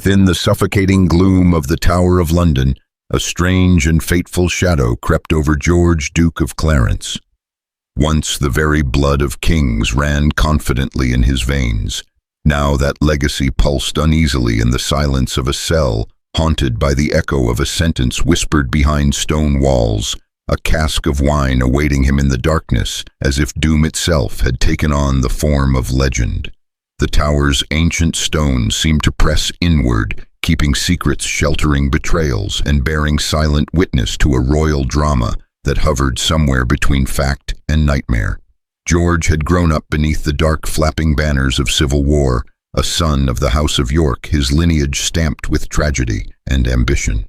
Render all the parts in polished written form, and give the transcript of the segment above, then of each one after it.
Within the suffocating gloom of the Tower of London, a strange and fateful shadow crept over George, Duke of Clarence. Once the very blood of kings ran confidently in his veins. Now that legacy pulsed uneasily in the silence of a cell, haunted by the echo of a sentence whispered behind stone walls, a cask of wine awaiting him in the darkness, as if doom itself had taken on the form of legend. The tower's ancient stones seemed to press inward, keeping secrets, sheltering betrayals, and bearing silent witness to a royal drama that hovered somewhere between fact and nightmare. George had grown up beneath the dark flapping banners of civil war, a son of the House of York, his lineage stamped with tragedy and ambition.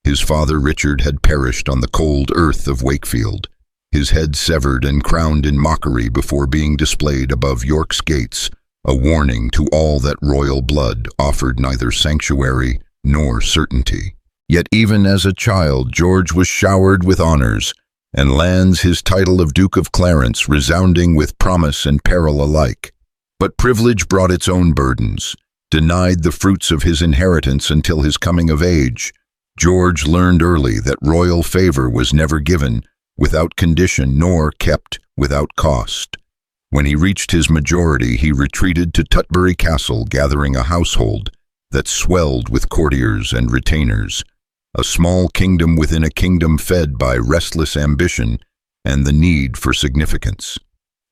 His father Richard had perished on the cold earth of Wakefield, his head severed and crowned in mockery before being displayed above York's gates, a warning to all that royal blood offered neither sanctuary nor certainty. Yet even as a child, George was showered with honors, and lands his title of Duke of Clarence resounding with promise and peril alike. But privilege brought its own burdens. Denied the fruits of his inheritance until his coming of age, George learned early that royal favor was never given without condition nor kept without cost. When he reached his majority, he retreated to Tutbury Castle, gathering a household that swelled with courtiers and retainers, a small kingdom within a kingdom fed by restless ambition and the need for significance.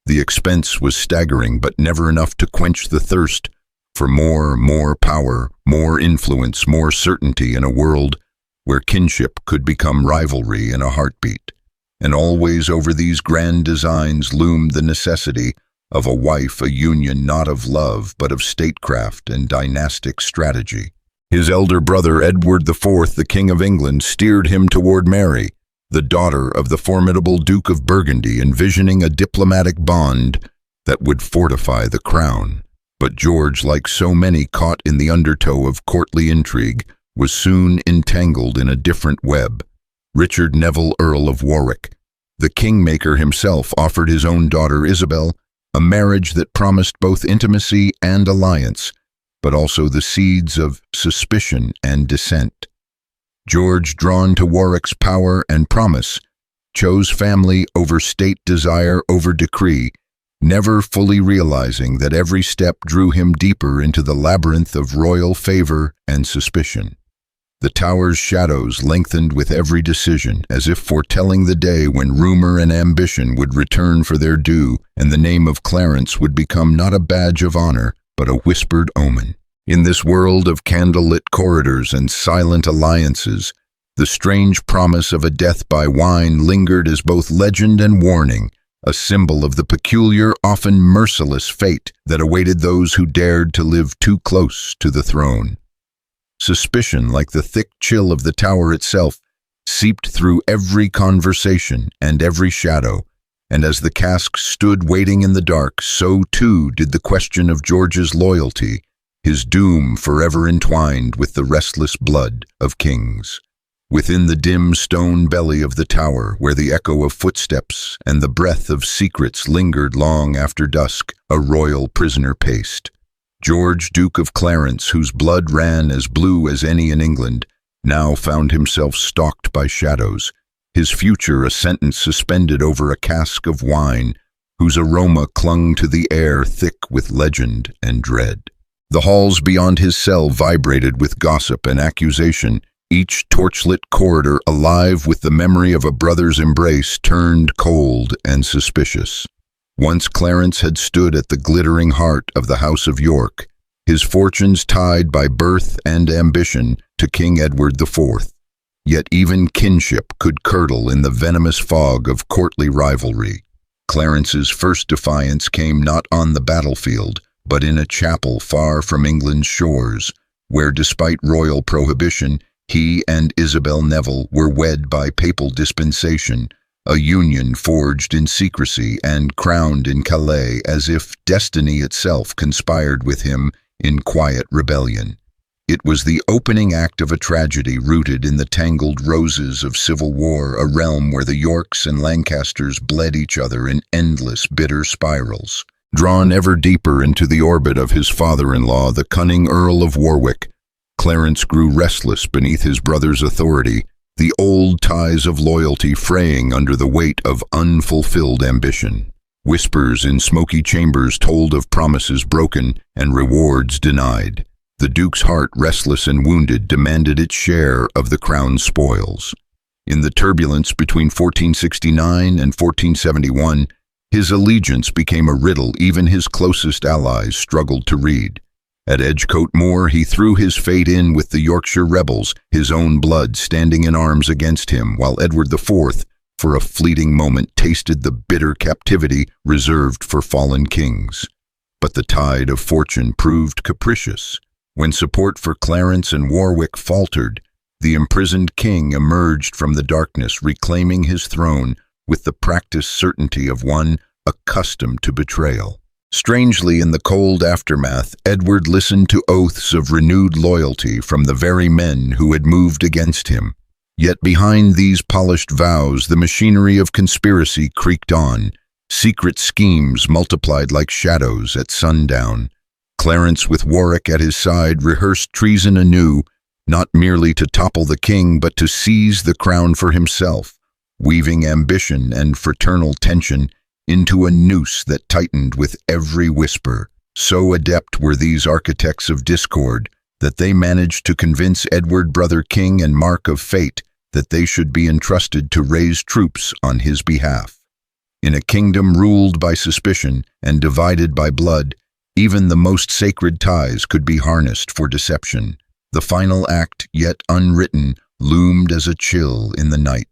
The expense was staggering, but never enough to quench the thirst for more power, more influence, more certainty in a world where kinship could become rivalry in a heartbeat. And always over these grand designs loomed the necessity of a wife, a union not of love, but of statecraft and dynastic strategy. His elder brother, Edward IV, the King of England, steered him toward Mary, the daughter of the formidable Duke of Burgundy, envisioning a diplomatic bond that would fortify the crown. But George, like so many caught in the undertow of courtly intrigue, was soon entangled in a different web. Richard Neville, Earl of Warwick, the kingmaker himself, offered his own daughter Isabel a marriage that promised both intimacy and alliance, but also the seeds of suspicion and dissent. George, drawn to Warwick's power and promise, chose family over state, desire over decree, never fully realizing that every step drew him deeper into the labyrinth of royal favor and suspicion. The tower's shadows lengthened with every decision, as if foretelling the day when rumor and ambition would return for their due, and the name of Clarence would become not a badge of honor, but a whispered omen. In this world of candlelit corridors and silent alliances, the strange promise of a death by wine lingered as both legend and warning, a symbol of the peculiar, often merciless fate that awaited those who dared to live too close to the throne. Suspicion, like the thick chill of the tower itself, seeped through every conversation and every shadow, and as the cask stood waiting in the dark, so too did the question of George's loyalty, his doom forever entwined with the restless blood of kings. Within the dim stone belly of the tower, where the echo of footsteps and the breath of secrets lingered long after dusk, a royal prisoner paced. George, Duke of Clarence, whose blood ran as blue as any in England, now found himself stalked by shadows, his future a sentence suspended over a cask of wine, whose aroma clung to the air thick with legend and dread. The halls beyond his cell vibrated with gossip and accusation, each torchlit corridor alive with the memory of a brother's embrace turned cold and suspicious. Once Clarence had stood at the glittering heart of the House of York, his fortunes tied by birth and ambition to King Edward IV. Yet even kinship could curdle in the venomous fog of courtly rivalry. Clarence's first defiance came not on the battlefield, but in a chapel far from England's shores, where despite royal prohibition, he and Isabel Neville were wed by papal dispensation, a union forged in secrecy and crowned in Calais, as if destiny itself conspired with him in quiet rebellion. It was the opening act of a tragedy rooted in the tangled roses of civil war, a realm where the Yorks and Lancasters bled each other in endless bitter spirals. Drawn ever deeper into the orbit of his father-in-law, the cunning Earl of Warwick, Clarence grew restless beneath his brother's authority, the old ties of loyalty fraying under the weight of unfulfilled ambition. Whispers in smoky chambers told of promises broken and rewards denied. The Duke's heart, restless and wounded, demanded its share of the crown's spoils. In the turbulence between 1469 and 1471, his allegiance became a riddle even his closest allies struggled to read. At Edgecote Moor, he threw his fate in with the Yorkshire rebels, his own blood standing in arms against him, while Edward IV, for a fleeting moment, tasted the bitter captivity reserved for fallen kings. But the tide of fortune proved capricious. When support for Clarence and Warwick faltered, the imprisoned king emerged from the darkness, reclaiming his throne with the practiced certainty of one accustomed to betrayal. Strangely, in the cold aftermath, Edward listened to oaths of renewed loyalty from the very men who had moved against him. Yet behind these polished vows, the machinery of conspiracy creaked on. Secret schemes multiplied like shadows at sundown. Clarence, with Warwick at his side, rehearsed treason anew, not merely to topple the king, but to seize the crown for himself, weaving ambition and fraternal tension into a noose that tightened with every whisper. So adept were these architects of discord that they managed to convince Edward, brother king and mark of fate, that they should be entrusted to raise troops on his behalf. In a kingdom ruled by suspicion and divided by blood, even the most sacred ties could be harnessed for deception. The final act, yet unwritten, loomed as a chill in the night.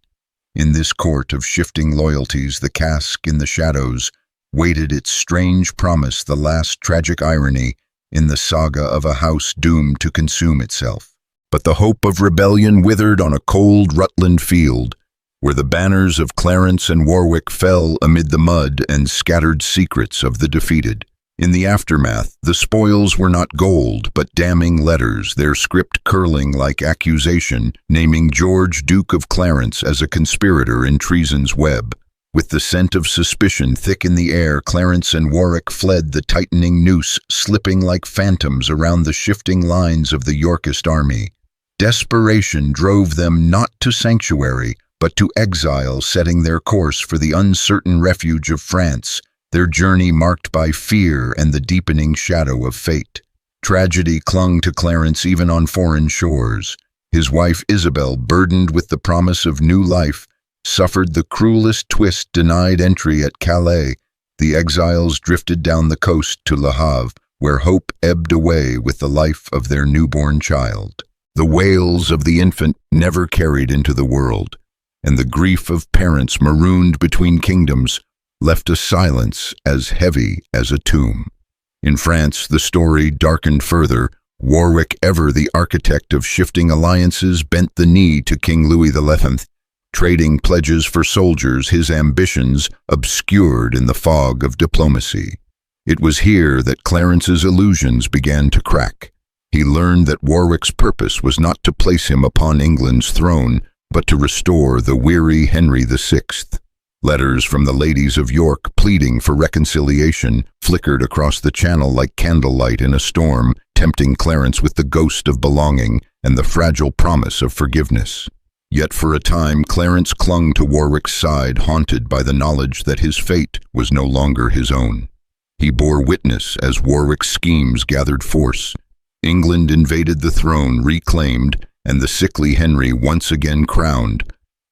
In this court of shifting loyalties, the cask in the shadows waited its strange promise, the last tragic irony in the saga of a house doomed to consume itself. But the hope of rebellion withered on a cold Rutland field, where the banners of Clarence and Warwick fell amid the mud and scattered secrets of the defeated. In the aftermath, the spoils were not gold, but damning letters, their script curling like accusation, naming George, Duke of Clarence, as a conspirator in treason's web. With the scent of suspicion thick in the air, Clarence and Warwick fled the tightening noose, slipping like phantoms around the shifting lines of the Yorkist army. Desperation drove them not to sanctuary, but to exile, setting their course for the uncertain refuge of France, their journey marked by fear and the deepening shadow of fate. Tragedy clung to Clarence even on foreign shores. His wife Isabel, burdened with the promise of new life, suffered the cruelest twist, denied entry at Calais. The exiles drifted down the coast to Le Havre, where hope ebbed away with the life of their newborn child. The wails of the infant never carried into the world, and the grief of parents marooned between kingdoms left a silence as heavy as a tomb. In France, the story darkened further. Warwick, ever the architect of shifting alliances, bent the knee to King Louis XI, trading pledges for soldiers, his ambitions obscured in the fog of diplomacy. It was here that Clarence's illusions began to crack. He learned that Warwick's purpose was not to place him upon England's throne, but to restore the weary Henry VI. Letters from the ladies of York pleading for reconciliation flickered across the channel like candlelight in a storm, tempting Clarence with the ghost of belonging and the fragile promise of forgiveness. Yet for a time Clarence clung to Warwick's side, haunted by the knowledge that his fate was no longer his own. He bore witness as Warwick's schemes gathered force. England invaded the throne, reclaimed, and the sickly Henry once again crowned,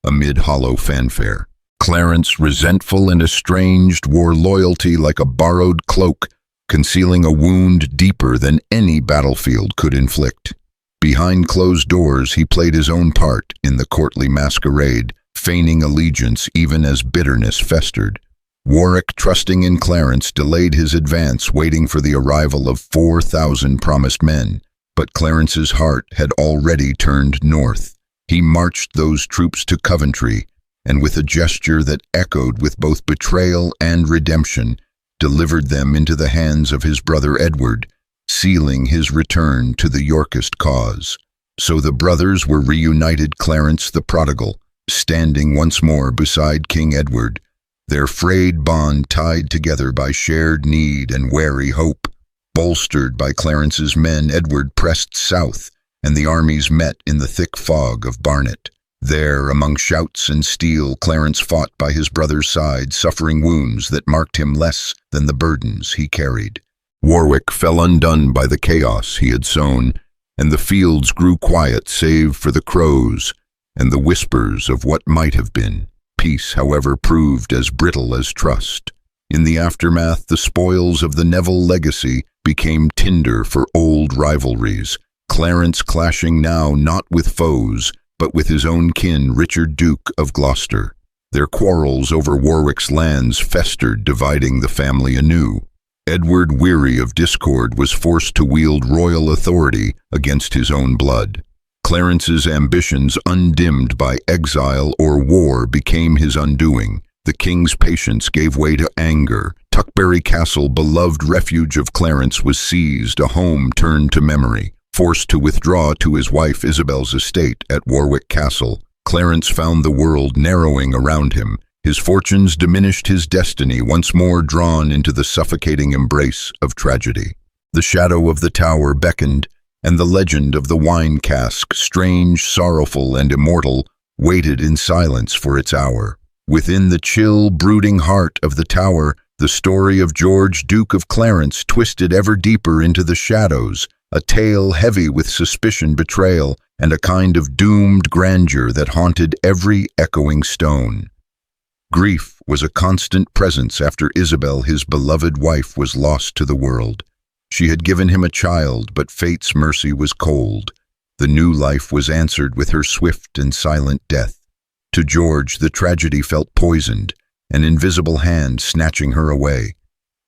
amid hollow fanfare. Clarence, resentful and estranged, wore loyalty like a borrowed cloak, concealing a wound deeper than any battlefield could inflict. Behind closed doors, he played his own part in the courtly masquerade, feigning allegiance even as bitterness festered. Warwick, trusting in Clarence, delayed his advance, waiting for the arrival of 4,000 promised men. But Clarence's heart had already turned north. He marched those troops to Coventry, and with a gesture that echoed with both betrayal and redemption, delivered them into the hands of his brother Edward, sealing his return to the Yorkist cause. So the brothers were reunited, Clarence the prodigal, standing once more beside King Edward, their frayed bond tied together by shared need and wary hope. Bolstered by Clarence's men, Edward pressed south, and the armies met in the thick fog of Barnet. There, among shouts and steel, Clarence fought by his brother's side, suffering wounds that marked him less than the burdens he carried. Warwick fell undone by the chaos he had sown, and the fields grew quiet save for the crows and the whispers of what might have been. Peace, however, proved as brittle as trust. In the aftermath, the spoils of the Neville legacy became tinder for old rivalries, Clarence clashing now not with foes, but with his own kin, Richard, Duke of Gloucester. Their quarrels over Warwick's lands festered, dividing the family anew. Edward, weary of discord, was forced to wield royal authority against his own blood. Clarence's ambitions, undimmed by exile or war, became his undoing. The king's patience gave way to anger. Tuckbury Castle, beloved refuge of Clarence, was seized, a home turned to memory. Forced to withdraw to his wife Isabel's estate at Warwick Castle, Clarence found the world narrowing around him. His fortunes diminished, his destiny once more drawn into the suffocating embrace of tragedy. The shadow of the tower beckoned, and the legend of the wine cask, strange, sorrowful, and immortal, waited in silence for its hour. Within the chill, brooding heart of the tower, the story of George, Duke of Clarence, twisted ever deeper into the shadows, a tale heavy with suspicion, betrayal, and a kind of doomed grandeur that haunted every echoing stone. Grief was a constant presence after Isabel, his beloved wife, was lost to the world. She had given him a child, but fate's mercy was cold. The new life was answered with her swift and silent death. To George, the tragedy felt poisoned, an invisible hand snatching her away.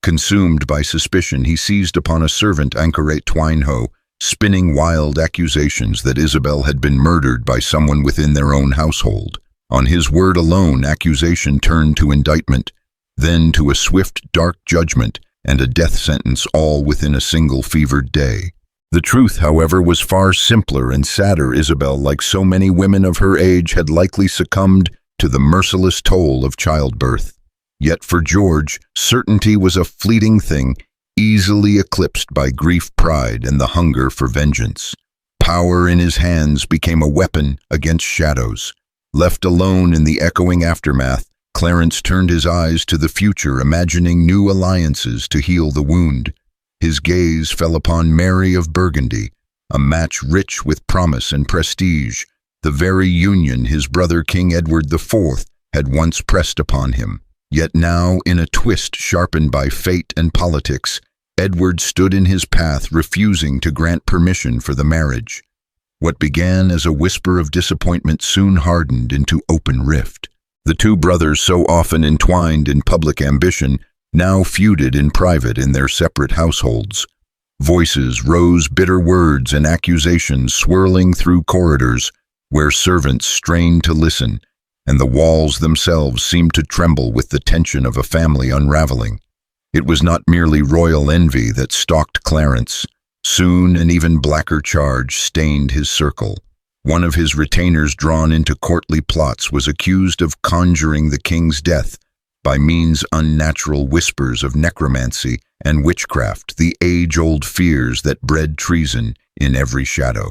Consumed by suspicion, he seized upon a servant, Anchorate Twinehoe, spinning wild accusations that Isabel had been murdered by someone within their own household. On his word alone, accusation turned to indictment, then to a swift, dark judgment, and a death sentence, all within a single fevered day. The truth, however, was far simpler and sadder. Isabel, like so many women of her age, had likely succumbed to the merciless toll of childbirth. Yet for George, certainty was a fleeting thing, easily eclipsed by grief, pride, and the hunger for vengeance. Power in his hands became a weapon against shadows. Left alone in the echoing aftermath, Clarence turned his eyes to the future, imagining new alliances to heal the wound. His gaze fell upon Mary of Burgundy, a match rich with promise and prestige, the very union his brother King Edward IV had once pressed upon him. Yet now, in a twist sharpened by fate and politics, Edward stood in his path, refusing to grant permission for the marriage. What began as a whisper of disappointment soon hardened into open rift. The two brothers, so often entwined in public ambition, now feuded in private in their separate households. Voices rose, bitter words and accusations swirling through corridors where servants strained to listen, and the walls themselves seemed to tremble with the tension of a family unraveling. It was not merely royal envy that stalked Clarence. Soon an even blacker charge stained his circle. One of his retainers, drawn into courtly plots, was accused of conjuring the king's death by means unnatural whispers of necromancy and witchcraft, the age-old fears that bred treason in every shadow.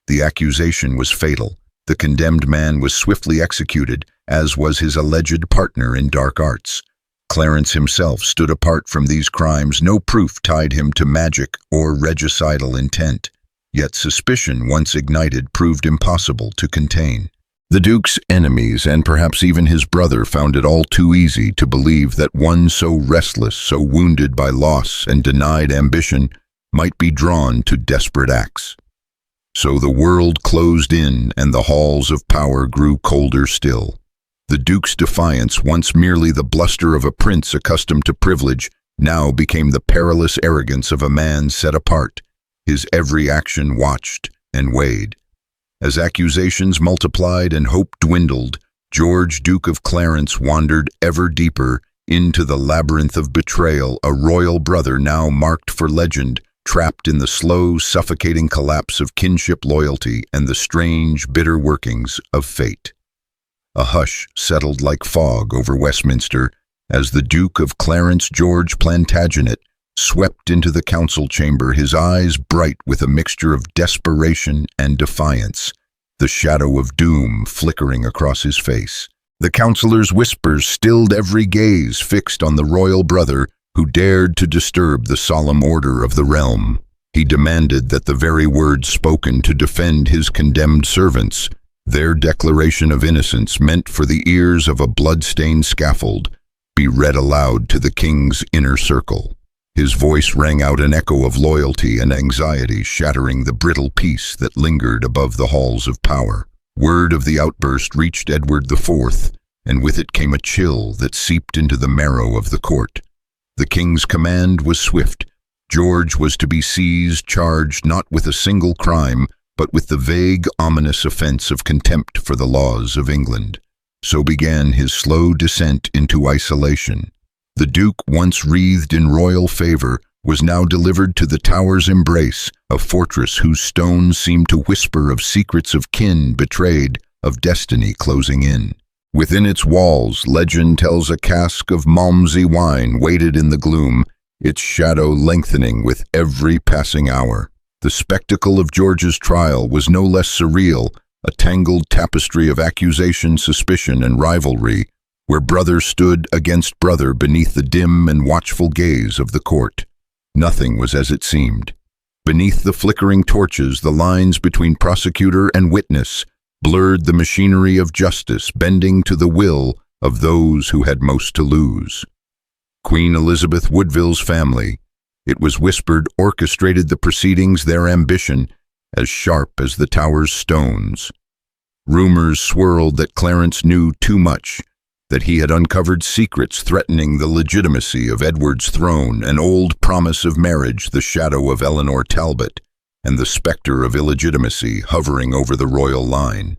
The accusation was fatal. The condemned man was swiftly executed, as was his alleged partner in dark arts. Clarence himself stood apart from these crimes. No proof tied him to magic or regicidal intent. Yet suspicion, once ignited, proved impossible to contain. The Duke's enemies, and perhaps even his brother, found it all too easy to believe that one so restless, so wounded by loss and denied ambition, might be drawn to desperate acts. So the world closed in, and the halls of power grew colder still. The Duke's defiance, once merely the bluster of a prince accustomed to privilege, now became the perilous arrogance of a man set apart, his every action watched and weighed. As accusations multiplied and hope dwindled, George, Duke of Clarence, wandered ever deeper into the labyrinth of betrayal, a royal brother now marked for legend, trapped in the slow, suffocating collapse of kinship loyalty and the strange, bitter workings of fate. A hush settled like fog over Westminster as the Duke of Clarence, George Plantagenet, swept into the council chamber, his eyes bright with a mixture of desperation and defiance, the shadow of doom flickering across his face. The councillor's whispers stilled every gaze fixed on the royal brother who dared to disturb the solemn order of the realm. He demanded that the very words spoken to defend his condemned servants, their declaration of innocence meant for the ears of a blood-stained scaffold, be read aloud to the king's inner circle. His voice rang out an echo of loyalty and anxiety, shattering the brittle peace that lingered above the halls of power. Word of the outburst reached Edward IV, and with it came a chill that seeped into the marrow of the court. The king's command was swift. George was to be seized, charged not with a single crime, but with the vague, ominous offense of contempt for the laws of England. So began his slow descent into isolation. The Duke, once wreathed in royal favor, was now delivered to the Tower's embrace, a fortress whose stones seemed to whisper of secrets of kin betrayed, of destiny closing in. Within its walls, legend tells a cask of Malmsey wine waited in the gloom, its shadow lengthening with every passing hour. The spectacle of George's trial was no less surreal, a tangled tapestry of accusation, suspicion, and rivalry, where brother stood against brother beneath the dim and watchful gaze of the court. Nothing was as it seemed. Beneath the flickering torches, the lines between prosecutor and witness blurred the machinery of justice, bending to the will of those who had most to lose. Queen Elizabeth Woodville's family, it was whispered, orchestrated the proceedings, their ambition as sharp as the Tower's stones. Rumors swirled that Clarence knew too much, that he had uncovered secrets threatening the legitimacy of Edward's throne, an old promise of marriage, the shadow of Eleanor Talbot, and the specter of illegitimacy hovering over the royal line.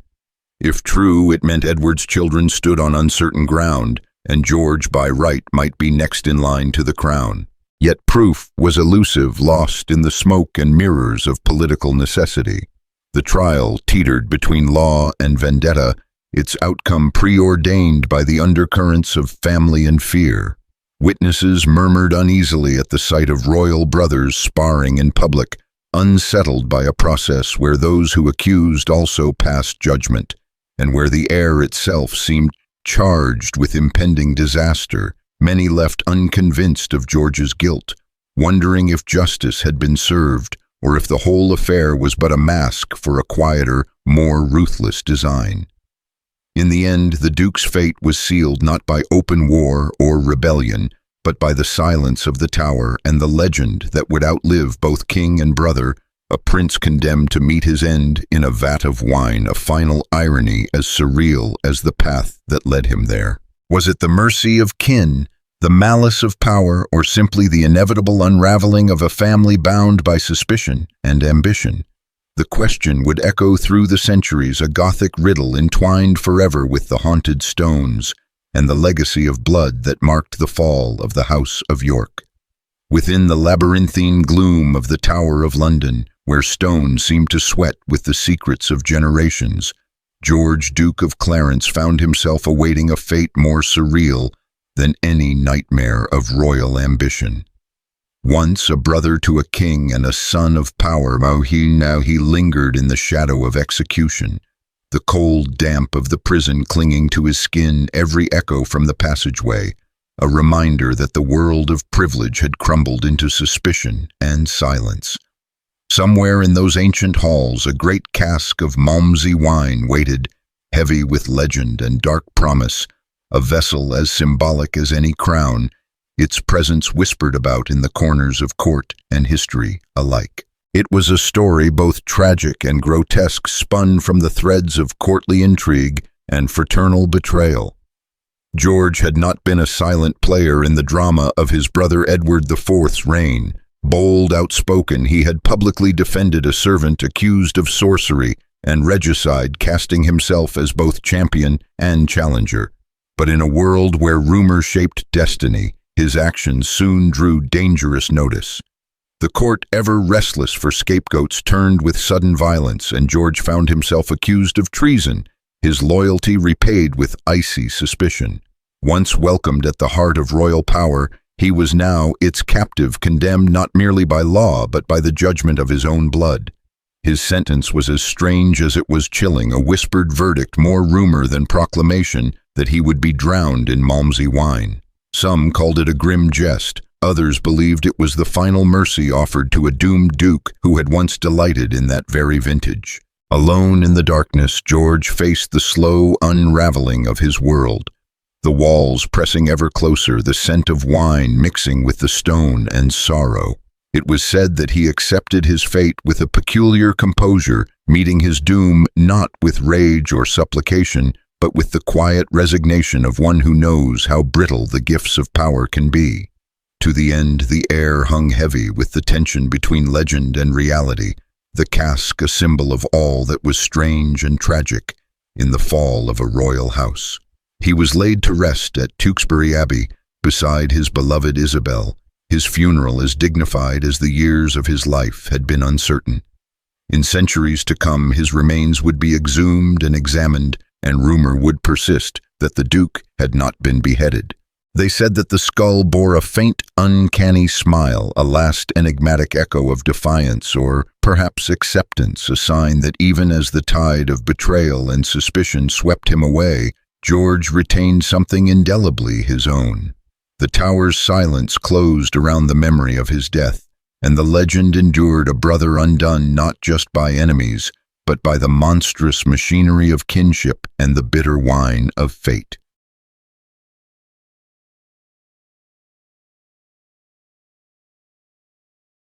If true, it meant Edward's children stood on uncertain ground, and George by right might be next in line to the crown. Yet proof was elusive, lost in the smoke and mirrors of political necessity. The trial teetered between law and vendetta, its outcome preordained by the undercurrents of family and fear. Witnesses murmured uneasily at the sight of royal brothers sparring in public, unsettled by a process where those who accused also passed judgment, and where the air itself seemed charged with impending disaster. Many left unconvinced of George's guilt, wondering if justice had been served or if the whole affair was but a mask for a quieter, more ruthless design. In the end, the Duke's fate was sealed not by open war or rebellion, but by the silence of the Tower and the legend that would outlive both king and brother, a prince condemned to meet his end in a vat of wine, a final irony as surreal as the path that led him there. Was it the mercy of kin, the malice of power, or simply the inevitable unraveling of a family bound by suspicion and ambition? The question would echo through the centuries, a Gothic riddle entwined forever with the haunted stones and the legacy of blood that marked the fall of the House of York. Within the labyrinthine gloom of the Tower of London, where stone seemed to sweat with the secrets of generations, George, Duke of Clarence, found himself awaiting a fate more surreal than any nightmare of royal ambition. Once a brother to a king and a son of power, now he lingered in the shadow of execution, the cold damp of the prison clinging to his skin, every echo from the passageway, a reminder that the world of privilege had crumbled into suspicion and silence. Somewhere in those ancient halls, a great cask of Malmsey wine waited, heavy with legend and dark promise, a vessel as symbolic as any crown, its presence whispered about in the corners of court and history alike. It was a story both tragic and grotesque, spun from the threads of courtly intrigue and fraternal betrayal. George had not been a silent player in the drama of his brother Edward IV's reign. Bold, outspoken, he had publicly defended a servant accused of sorcery and regicide, casting himself as both champion and challenger. But in a world where rumor shaped destiny, his actions soon drew dangerous notice. The court, ever restless for scapegoats, turned with sudden violence, and George found himself accused of treason, his loyalty repaid with icy suspicion. Once welcomed at the heart of royal power, He was now its captive, condemned not merely by law, but by the judgment of his own blood. His sentence was as strange as it was chilling, a whispered verdict, more rumor than proclamation, that he would be drowned in Malmsey wine. Some called it a grim jest. Others believed it was the final mercy offered to a doomed duke who had once delighted in that very vintage. Alone in the darkness, George faced the slow unraveling of his world. The walls pressing ever closer, the scent of wine mixing with the stone and sorrow. It was said that he accepted his fate with a peculiar composure, meeting his doom not with rage or supplication, but with the quiet resignation of one who knows how brittle the gifts of power can be. To the end, the air hung heavy with the tension between legend and reality, the casque a symbol of all that was strange and tragic in the fall of a royal house. He was laid to rest at Tewkesbury Abbey, beside his beloved Isabel, his funeral as dignified as the years of his life had been uncertain. In centuries to come, his remains would be exhumed and examined, and rumor would persist that the Duke had not been beheaded. They said that the skull bore a faint, uncanny smile, a last enigmatic echo of defiance or perhaps acceptance, a sign that even as the tide of betrayal and suspicion swept him away, George retained something indelibly his own. The tower's silence closed around the memory of his death, and the legend endured, a brother undone not just by enemies, but by the monstrous machinery of kinship and the bitter wine of fate.